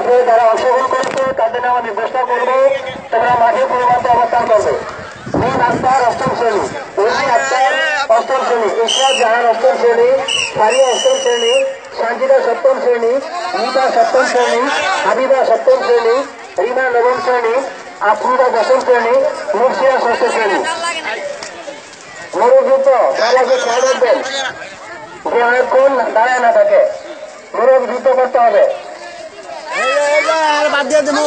মধ্যে যারা অংশগ্রহণ করেছে তাদের নাম আমি ঘোষণা করবো। তোমরা মাঠে পরিমাণে অবস্থান করবে। মীর আক্তার অষ্টম শ্রেণী, উর্মি আক্তার অষ্টম শ্রেণী, ইশরাত জাহান অষ্টম শ্রেণী, ফারিয়া অষ্টম শ্রেণী, সানজিদা সপ্তম শ্রেণী, নিতা সপ্তম শ্রেণী, হাবিবা সপ্তম শ্রেণী, রিমা নবম শ্রেণী, আফরিদা দশম শ্রেণী, মুর্শিদা ষষ্ঠ শ্রেণী। মুরব্বীত্ব তাদেরকে খেয়াল রাখবেন যে অনেকক্ষণ দাঁড়ায় না থাকে। মুরব্বীত্ব করতে হবে। বাদ দিয়ে দেবো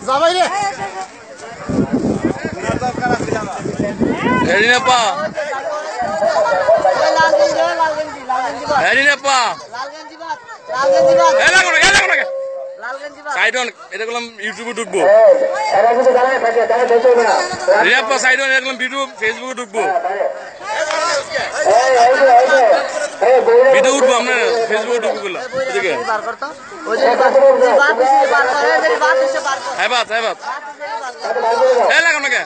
যাবাই রে হেরিনাপা হেরিনাপা সাইডন এটা করলাম ইউটিউবে ঢুকবো। রিনাপা সাইডন এটা করলাম ফেসবুকে ঢুকবো। ভিডিও উঠবো আমরা ফেসবুকে ঢুকবো করলাম এদিকে। হ্যাঁ বাত হ্যাঁ লাগাম নাকি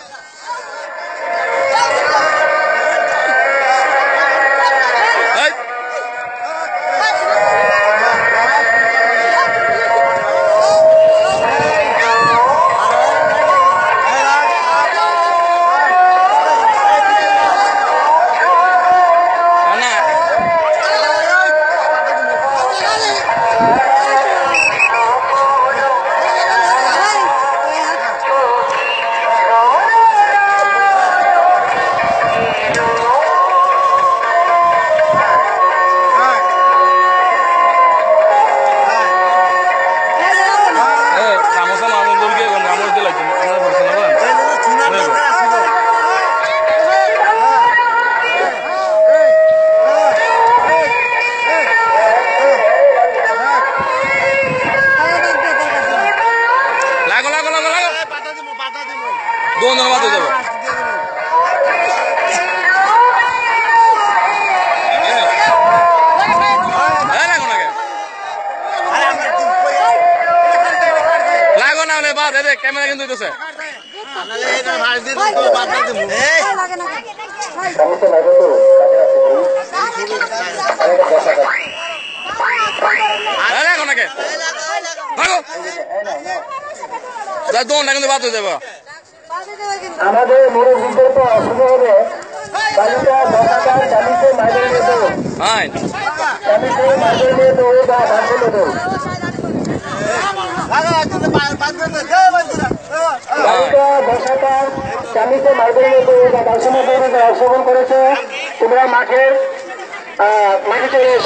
दोन जण वाजत जाऊ लागो ना बात है कैमरा किंतु तो लागो ना के दोन কিন্তু বাদ হয়ে যাবে। আমাদের মুরব্বীদের তো শুরু হবে বালিকা বসাকার চালিতে মাইলের মতো চালিতে মাইলের মতো বা ধানের মতো বালিকা বসাকার চালিতে মাইলের মতো বা দর্শনের জন্য অংশগ্রহণ করেছে। তোমরা মাঠে চলে